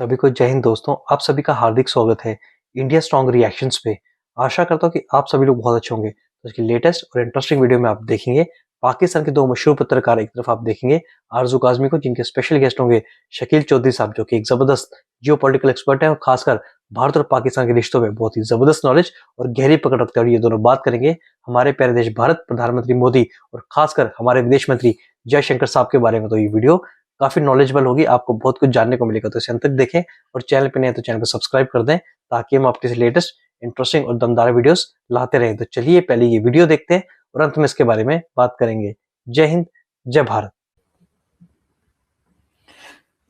सभी को जय हिंद दोस्तों। आप सभी का हार्दिक स्वागत है इंडिया स्ट्रॉन्ग रिएक्शंस पे। आशा करता हूँ कि आप सभी लोग बहुत अच्छे होंगे। तो इसकी लेटेस्ट और इंटरेस्टिंग वीडियो में आप देखेंगे पाकिस्तान के दो मशहूर पत्रकार, एक तरफ आप देखेंगे आरजू काजमी को, जिनके स्पेशल गेस्ट होंगे शकील चौधरी साहब, जो कि एक जबरदस्त जियो पॉलिटिकल एक्सपर्ट है और खासकर भारत और पाकिस्तान के रिश्तों में बहुत ही जबरदस्त नॉलेज और गहरी पकड़ रखते हैं। और ये दोनों बात करेंगे हमारे प्यारे देश भारत, प्रधानमंत्री मोदी और खासकर हमारे विदेश मंत्री जयशंकर साहब के बारे में। तो ये वीडियो काफी नॉलेजेबल होगी, आपको बहुत कुछ जानने को मिलेगा। तो इसे अंत तक देखें और चैनल पे नए हैं तो चैनल को सब्सक्राइब कर दें, ताकि हम आपके लेटेस्ट इंटरेस्टिंग और दमदार वीडियोस लाते रहें। तो चलिए पहले ये वीडियो देखते हैं और अंत में इसके बारे में बात करेंगे। जय हिंद, जय भारत।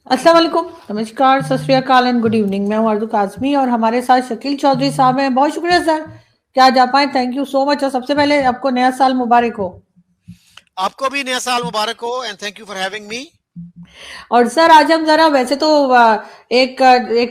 अस्सलाम वालेकुम, नमस्कार, सत श्री अकाल एंड गुड इवनिंग। मैं हूं आरजू काजमी और हमारे साथ शकील चौधरी साहब हैं। बहुत शुक्रिया सर कि आज आ पाए। Thank you so much. और सबसे पहले आपको नया साल मुबारक हो। आपको भी नया साल मुबारक हो and thank you for having me. और सर आज हम जरा वैसे तो एक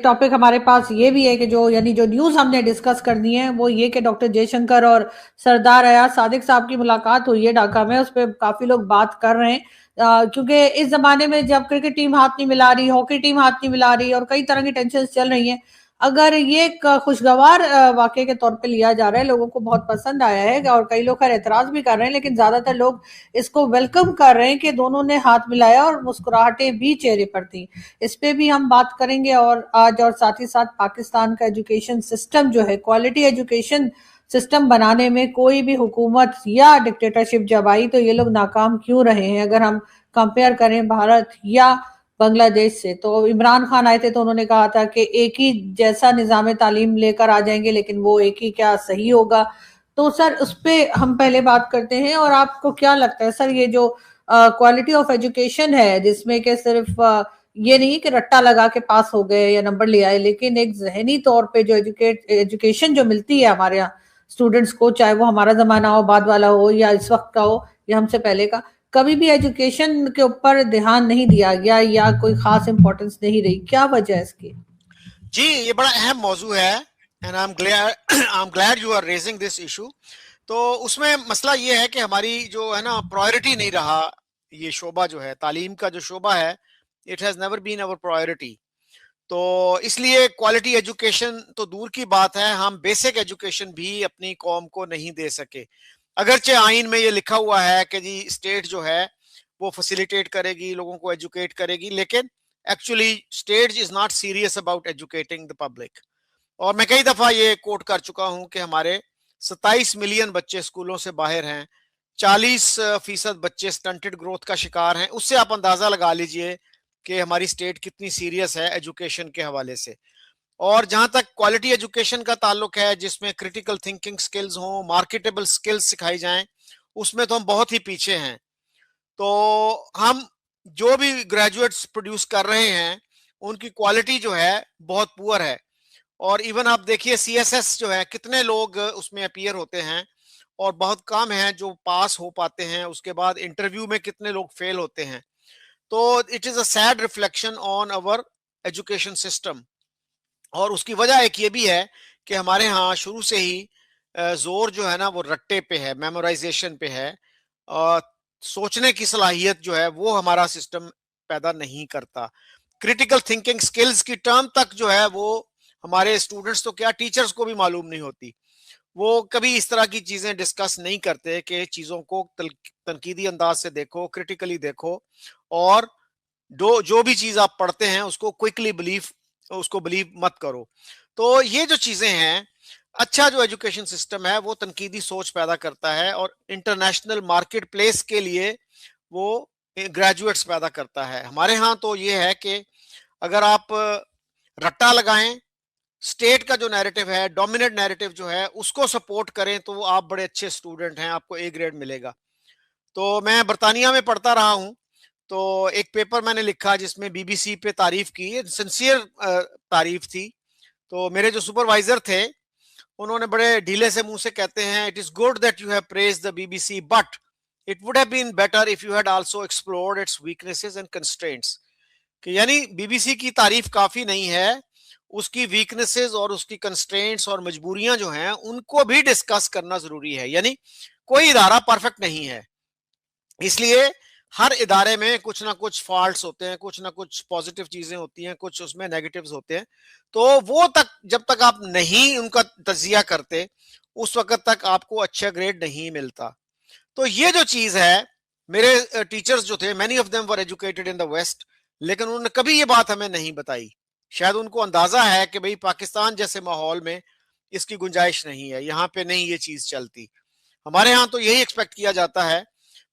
टॉपिक हमारे पास ये भी है कि जो न्यूज़ हमने डिस्कस करनी है वो ये कि डॉक्टर जयशंकर और सरदार अयाज सादिक साहब की मुलाकात हुई है ढाका में। उस पर काफ़ी लोग बात कर रहे हैं क्योंकि इस ज़माने में जब क्रिकेट टीम हाथ नहीं मिला रही, हॉकी टीम हाथ नहीं मिला रही और कई तरह की टेंशन चल रही हैं, अगर ये एक खुशगवार वाक़ये के तौर पे लिया जा रहा है, लोगों को बहुत पसंद आया है और कई लोग खैर एतराज़ भी कर रहे हैं, लेकिन ज़्यादातर लोग इसको वेलकम कर रहे हैं कि दोनों ने हाथ मिलाया और मुस्कुराहटें भी चेहरे पर थी। इस पे भी हम बात करेंगे और आज और साथ ही साथ पाकिस्तान का एजुकेशन सिस्टम जो है, क्वालिटी एजुकेशन सिस्टम बनाने में कोई भी हुकूमत या डिक्टेटरशिप जब आई तो ये लोग नाकाम क्यों रहे हैं। अगर हम कंपेयर करें भारत या बांग्लादेश से, तो इमरान खान आए थे तो उन्होंने कहा था कि एक ही जैसा निज़ाम तालीम लेकर आ जाएंगे, लेकिन वो एक ही क्या सही होगा। तो सर उस पे हम पहले बात करते हैं। और आपको क्या लगता है सर, ये जो क्वालिटी ऑफ एजुकेशन है जिसमें कि सिर्फ ये नहीं कि रट्टा लगा के पास हो गए या नंबर ले आए, लेकिन एक जहनी तौर पे जो एजुकेशन जो मिलती है हमारे यहाँ स्टूडेंट्स को, चाहे वो हमारा जमाना हो, बाद वाला हो या इस वक्त का हो या हमसे पहले का, कभी भी एजुकेशन के ऊपर ध्यान नहीं दिया गया या कोई खास इंपॉर्टेंस नहीं रही। क्या वजह है इसकी? जी, ये बड़ा अहम मौजू है and I am glad you are raising this issue. तो उसमें मसला ये है कि हमारी जो है ना प्रायोरिटी नहीं रहा। ये शोबा जो है तालीम का, जो शोबा है, it has never been our priority. तो इसलिए क्वालिटी एजुकेशन तो दूर की बात है, हम बेसिक एजुकेशन भी अपनी कौम को नहीं दे सके। अगरचे आइन में ये लिखा हुआ है कि जी स्टेट जो है वो फैसिलिटेट करेगी, लोगों को एजुकेट करेगी, लेकिन actually state is not serious about educating the public. और मैं कई दफा ये कोट कर चुका हूं कि हमारे 27 मिलियन बच्चे स्कूलों से बाहर हैं, 40% बच्चे स्टंटेड ग्रोथ का शिकार हैं। उससे आप अंदाजा लगा लीजिए कि हमारी स्टेट कितनी सीरियस है एजुकेशन के हवाले से। और जहां तक क्वालिटी एजुकेशन का ताल्लुक है, जिसमें क्रिटिकल थिंकिंग स्किल्स हों, मार्केटेबल स्किल्स सिखाई जाएं, उसमें तो हम बहुत ही पीछे हैं। तो हम जो भी ग्रेजुएट्स प्रोड्यूस कर रहे हैं उनकी क्वालिटी जो है बहुत पुअर है। और इवन आप देखिए सीएसएस जो है, कितने लोग उसमें अपीयर होते हैं और बहुत कम हैं जो पास हो पाते हैं। उसके बाद इंटरव्यू में कितने लोग फेल होते हैं। तो it is a sad reflection on our education system. और उसकी वजह एक ये भी है कि हमारे यहाँ शुरू से ही जोर जो है ना वो रट्टे पे है, मेमोराइजेशन पे है। और सोचने की सलाहियत जो है वो हमारा सिस्टम पैदा नहीं करता। क्रिटिकल थिंकिंग स्किल्स की टर्म तक जो है वो हमारे स्टूडेंट्स तो क्या, टीचर्स को भी मालूम नहीं होती। वो कभी इस तरह की चीजें डिस्कस नहीं करते कि चीजों को तनकीदी अंदाज से देखो, क्रिटिकली देखो, और जो भी चीज आप पढ़ते हैं उसको क्विकली बिलीव मत करो। तो ये जो चीजें हैं, अच्छा जो एजुकेशन सिस्टम है वो तनकीदी सोच पैदा करता है और इंटरनेशनल मार्केट प्लेस के लिए वो ग्रेजुएट्स पैदा करता है। हमारे यहाँ तो ये है कि अगर आप रट्टा लगाएं, स्टेट का जो नैरेटिव है, डोमिनेट नैरेटिव जो है, उसको सपोर्ट करें, तो आप बड़े अच्छे स्टूडेंट हैं, आपको ए ग्रेड मिलेगा। तो मैं बर्तानिया में पढ़ता रहा हूँ, तो एक पेपर मैंने लिखा जिसमें बीबीसी पे तारीफ की, सिंसियर तारीफ थी। तो मेरे जो सुपरवाइजर थे उन्होंने बड़े ढीले से मुंह से कहते हैं, it is good that you have praised the BBC, but it would have been better if you had also explored its weaknesses and constraints. कि यानी बीबीसी की तारीफ काफी नहीं है, उसकी वीकनेसेस और उसकी कंस्ट्रेंट्स और मजबूरियां जो हैं उनको भी डिस्कस करना जरूरी है। यानी कोई इदारा परफेक्ट नहीं है, इसलिए हर इदारे में कुछ ना कुछ फॉल्ट्स होते हैं, कुछ ना कुछ पॉजिटिव चीजें होती हैं, कुछ उसमें नेगेटिव्स होते हैं। तो वो तक जब तक आप नहीं उनका तजिया करते, उस वक्त तक आपको अच्छा ग्रेड नहीं मिलता। तो ये जो चीज है, मेरे टीचर्स जो थे, many of them were educated in the West, लेकिन उन्होंने कभी ये बात हमें नहीं बताई। शायद उनको अंदाजा है कि भाई पाकिस्तान जैसे माहौल में इसकी गुंजाइश नहीं है, यहाँ पे नहीं ये चीज चलती। हमारे यहाँ तो यही एक्सपेक्ट किया जाता है।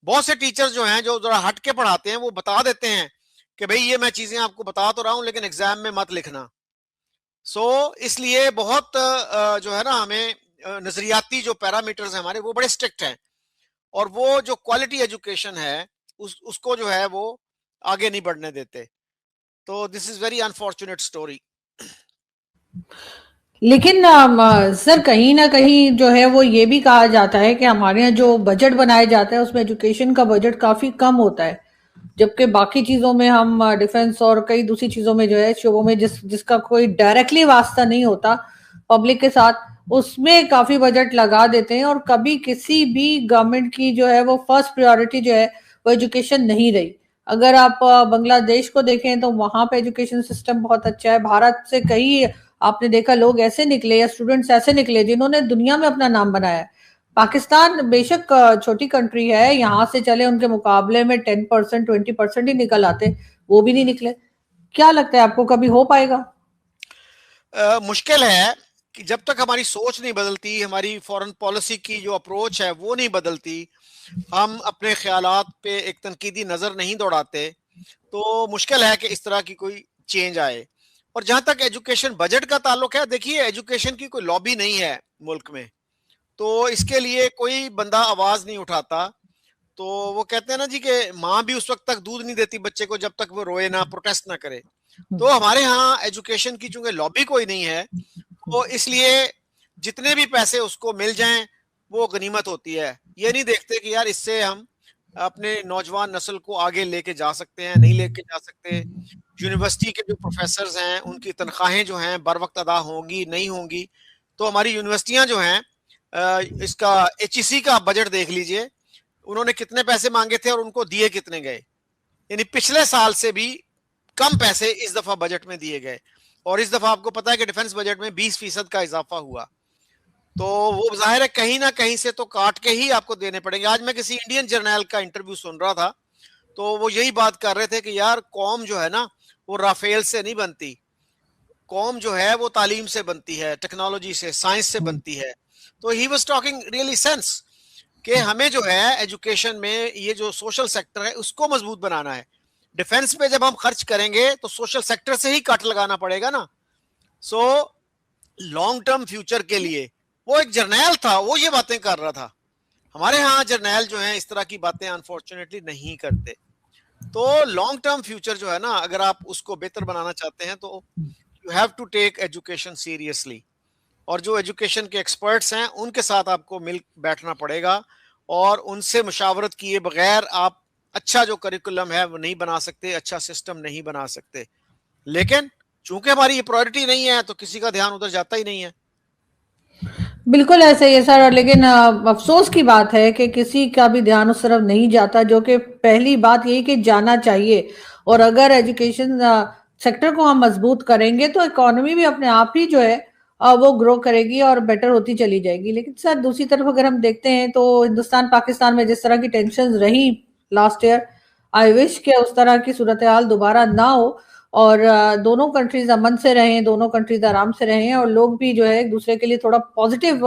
बहुत से टीचर्स जो हैं, जो जरा हट के पढ़ाते हैं, वो बता देते हैं कि भाई ये मैं चीजें आपको बता तो रहा हूं, लेकिन एग्जाम में मत लिखना। इसलिए बहुत जो है ना, हमें नजरियाती जो पैरामीटर्स हैं हमारे, वो बड़े स्ट्रिक्ट हैं। और वो जो क्वालिटी एजुकेशन है, उसको जो है वो आगे नहीं बढ़ने देते। तो this is very unfortunate story. लेकिन सर कहीं ना कहीं जो है वो ये भी कहा जाता है कि हमारे यहाँ जो बजट बनाया जाता है उसमें एजुकेशन का बजट काफी कम होता है, जबकि बाकी चीजों में हम डिफेंस और कई दूसरी चीजों में जो है शोबों में जिसका कोई डायरेक्टली वास्ता नहीं होता पब्लिक के साथ, उसमें काफी बजट लगा देते हैं। और कभी किसी भी गवर्नमेंट की जो है वो फर्स्ट प्रायोरिटी जो है वो एजुकेशन नहीं रही। अगर आप बांग्लादेश को देखें तो वहां पे एजुकेशन सिस्टम बहुत अच्छा है। भारत से कई आपने देखा लोग ऐसे निकले या स्टूडेंट्स ऐसे निकले जिन्होंने दुनिया में अपना नाम बनाया है। पाकिस्तान बेशक छोटी कंट्री है, यहाँ से चले उनके मुकाबले में 10% 20% ही निकल आते, वो भी नहीं निकले। क्या लगता है आपको कभी हो पाएगा? मुश्किल है कि जब तक हमारी सोच नहीं बदलती, हमारी फॉरेन पॉलिसी की जो अप्रोच है वो नहीं बदलती, हम अपने ख्यालात पे एक तनकीदी नजर नहीं दौड़ाते, तो मुश्किल है कि इस तरह की कोई चेंज आए। और जहां तक एजुकेशन बजट का ताल्लुक है, देखिए एजुकेशन की कोई लॉबी नहीं है मुल्क में, तो इसके लिए कोई बंदा आवाज नहीं उठाता। तो वो कहते हैं ना जी कि माँ भी उस वक्त तक दूध नहीं देती बच्चे को जब तक वो रोए ना, प्रोटेस्ट ना करे। तो हमारे यहाँ एजुकेशन की चूंकि लॉबी कोई नहीं है, तो इसलिए जितने भी पैसे उसको मिल जाएं वो गनीमत होती है। ये नहीं देखते कि यार इससे हम अपने नौजवान नस्ल को आगे लेके जा सकते हैं, नहीं लेके जा सकते। यूनिवर्सिटी के जो प्रोफेसर हैं उनकी तनख्वाहें जो हैं बर वक्त अदा होंगी नहीं होंगी। तो हमारी यूनिवर्सिटियां जो हैं, इसका HEC का बजट देख लीजिए, उन्होंने कितने पैसे मांगे थे और उनको दिए कितने गए। यानी पिछले साल से भी कम पैसे इस दफा बजट में दिए गए। और इस दफा आपको पता है कि डिफेंस बजट में 20% का इजाफा हुआ। तो वो जाहिर है कहीं ना कहीं से तो काट के ही आपको देने पड़ेंगे। आज मैं किसी इंडियन जर्नल का इंटरव्यू सुन रहा था, तो वो यही बात कर रहे थे कि यार कौम जो है ना, वो राफेल से नहीं बनती, कौम जो है वो तालीम से बनती है, टेक्नोलॉजी से, साइंस से बनती है। तो he was talking really sense कि हमें जो है एजुकेशन में ये जो सोशल सेक्टर है उसको मजबूत बनाना है। डिफेंस पे जब हम खर्च करेंगे तो सोशल सेक्टर से ही कट लगाना पड़ेगा ना। सो लॉन्ग टर्म फ्यूचर के लिए वो एक जर्नैल था, वो ये बातें कर रहा था। हमारे यहाँ जर्नैल जो है इस तरह की बातें अनफॉर्चुनेटली नहीं करते। तो लॉन्ग टर्म फ्यूचर जो है ना, अगर आप उसको बेहतर बनाना चाहते हैं तो you have to take education seriously. और जो एजुकेशन के एक्सपर्ट्स हैं उनके साथ आपको मिल बैठना पड़ेगा, और उनसे मुशावरत किए बगैर आप अच्छा जो करिकुलम है वो नहीं बना सकते, अच्छा सिस्टम नहीं बना सकते। लेकिन चूंकि हमारी ये प्रायोरिटी नहीं है तो किसी का ध्यान उधर जाता ही नहीं है। बिल्कुल ऐसा ही है सर। और लेकिन अफसोस की बात है कि किसी का भी ध्यान उस तरफ नहीं जाता, जो कि पहली बात यही कि जाना चाहिए। और अगर एजुकेशन सेक्टर को हम मजबूत करेंगे तो इकोनॉमी भी अपने आप ही जो है वो ग्रो करेगी और बेटर होती चली जाएगी। लेकिन सर दूसरी तरफ अगर हम देखते हैं तो हिंदुस्तान पाकिस्तान में जिस तरह की टेंशन रही लास्ट ईयर, आई विश कि उस तरह की सूरत हाल दोबारा ना हो और दोनों कंट्रीज अमन से रहें, दोनों कंट्रीज आराम से रहें और लोग भी जो है एक दूसरे के लिए थोड़ा पॉजिटिव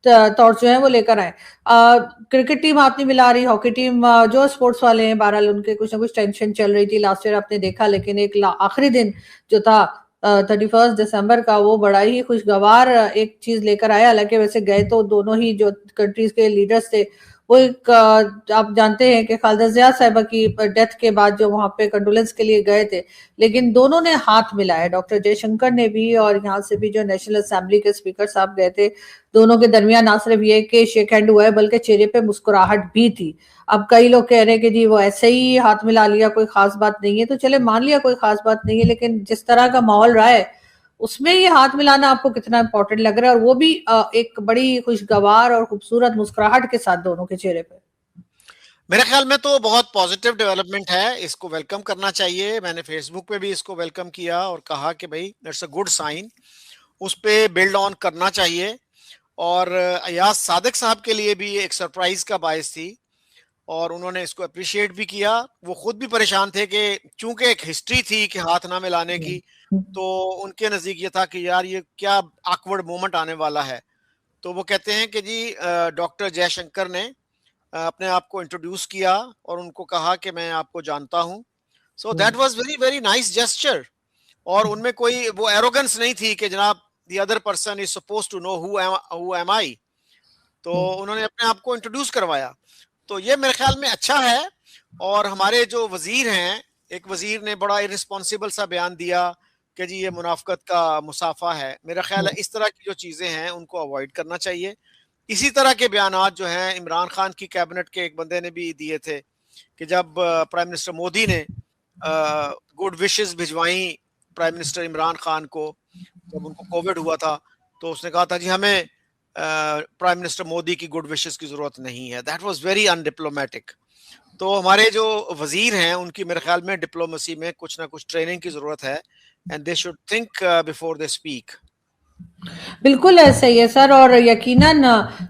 थॉट्स जो है वो लेकर आए। क्रिकेट टीम हाथ नहीं मिला रही, हॉकी टीम जो स्पोर्ट्स वाले हैं बहरहाल उनके कुछ ना कुछ टेंशन चल रही थी लास्ट ईयर आपने देखा। लेकिन एक आखिरी दिन जो था 31 दिसंबर का, वो बड़ा ही खुशगवार एक चीज लेकर आया। हालांकि वैसे गए तो दोनों ही जो कंट्रीज के लीडर्स थे वो एक आप जानते हैं कि खालिदा जिया साहिबा की डेथ के बाद जो वहां पे कंडोलेंस के लिए गए थे, लेकिन दोनों ने हाथ मिलाया, डॉक्टर जयशंकर ने भी और यहाँ से भी जो नेशनल असेंबली के स्पीकर साहब गए थे। दोनों के दरमियान ना सिर्फ ये कि शेक हैंड हुआ है बल्कि चेहरे पे मुस्कुराहट भी थी। अब कई लोग कह रहे हैं कि जी वो ऐसे ही हाथ मिला लिया, कोई खास बात नहीं है, तो चले मान लिया कोई खास बात नहीं है, लेकिन जिस तरह का माहौल रहा है उसमें ये हाथ मिलाना आपको कितना इंपॉर्टेंट लग रहा है, और वो भी एक बड़ी खुशगवार और खूबसूरत मुस्कुराहट के साथ दोनों के चेहरे पे। मेरे ख्याल में तो बहुत पॉजिटिव डेवलपमेंट है, इसको वेलकम करना चाहिए। मैंने फेसबुक पे भी इसको वेलकम किया और कहा कि भाई इट्स अ गुड साइन, उस पे बिल्ड ऑन करना चाहिए। और अयाज सादिक साहब के लिए भी एक सरप्राइज का बायस थी और उन्होंने इसको अप्रिशिएट भी किया। वो खुद भी परेशान थे कि चूंकि एक हिस्ट्री थी कि हाथ ना मिलाने की, तो उनके नजदीक ये था कि यार ये क्या ऑकवर्ड मोमेंट आने वाला है। तो वो कहते हैं कि जी डॉक्टर जयशंकर ने अपने आप को इंट्रोड्यूस किया और उनको कहा कि मैं आपको जानता हूं। So that was very very nice gesture. और उनमें कोई वो एरोगेंस नहीं थी कि जनाब the other person is suppose to know who am I. तो उन्होंने अपने आप को इंट्रोड्यूस करवाया। तो ये मेरे ख्याल में अच्छा है। और हमारे जो वजीर हैं, एक वजीर ने बड़ा इररिस्पॉन्सिबल सा बयान दिया कि जी ये मुनाफकत का मुसाफा है। मेरा ख्याल है इस तरह की जो चीजें हैं उनको अवॉइड करना चाहिए। इसी तरह के बयानात जो हैं इमरान खान की कैबिनेट के एक बंदे ने भी दिए थे कि जब प्राइम मिनिस्टर मोदी ने गुड विशेस भिजवाई प्राइम मिनिस्टर इमरान खान को जब उनको कोविड हुआ था, तो उसने कहा था जी हमें प्राइम मिनिस्टर मोदी की गुड विशेस की जरूरत नहीं है। That was very undiplomatic. तो हमारे जो वजीर हैं उनकी मेरे ख्याल में डिप्लोमेसी में कुछ ना कुछ ट्रेनिंग की जरूरत है and they should think before they speak. बिल्कुल ऐसा ही है सर। और यकीनन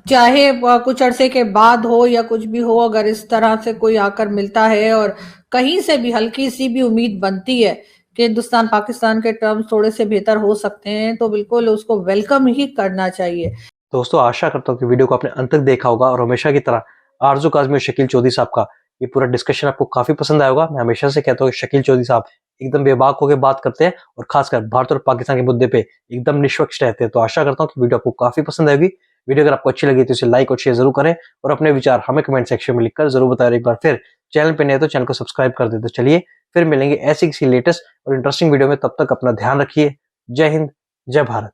चाहे कुछ अरसे के बाद हो या कुछ भी हो, अगर इस तरह से कोई आकर मिलता है और कहीं से भी हल्की सी भी उम्मीद बनती है कि हिंदुस्तान पाकिस्तान के टर्म्स थोड़े से बेहतर हो सकते हैं, तो बिल्कुल उसको वेलकम ही करना चाहिए। दोस्तों आशा करता हूँ कि वीडियो को आपने अंत तक देखा होगा और हमेशा की तरह आरजू काज़मी और शकील चौधरी साहब का ये पूरा डिस्कशन आपको काफी पसंद आया होगा। मैं हमेशा से कहता हूँ कि शकील चौधरी साहब एकदम बेबाक होकर बात करते हैं और खासकर भारत और पाकिस्तान के मुद्दे पे एकदम निष्पक्ष रहते हैं। तो आशा करता हूँ कि वीडियो आपको काफी पसंद आएगी। वीडियो अगर आपको अच्छी लगी तो इसे लाइक और शेयर जरूर करें और अपने विचार हमें कमेंट सेक्शन में लिखकर जरूर बताएं। एक बार फिर चैनल पे नए तो चैनल को सब्सक्राइब कर दे। तो चलिए फिर मिलेंगे ऐसी किसी लेटेस्ट और इंटरेस्टिंग वीडियो में। तब तक अपना ध्यान रखिए। जय हिंद, जय भारत।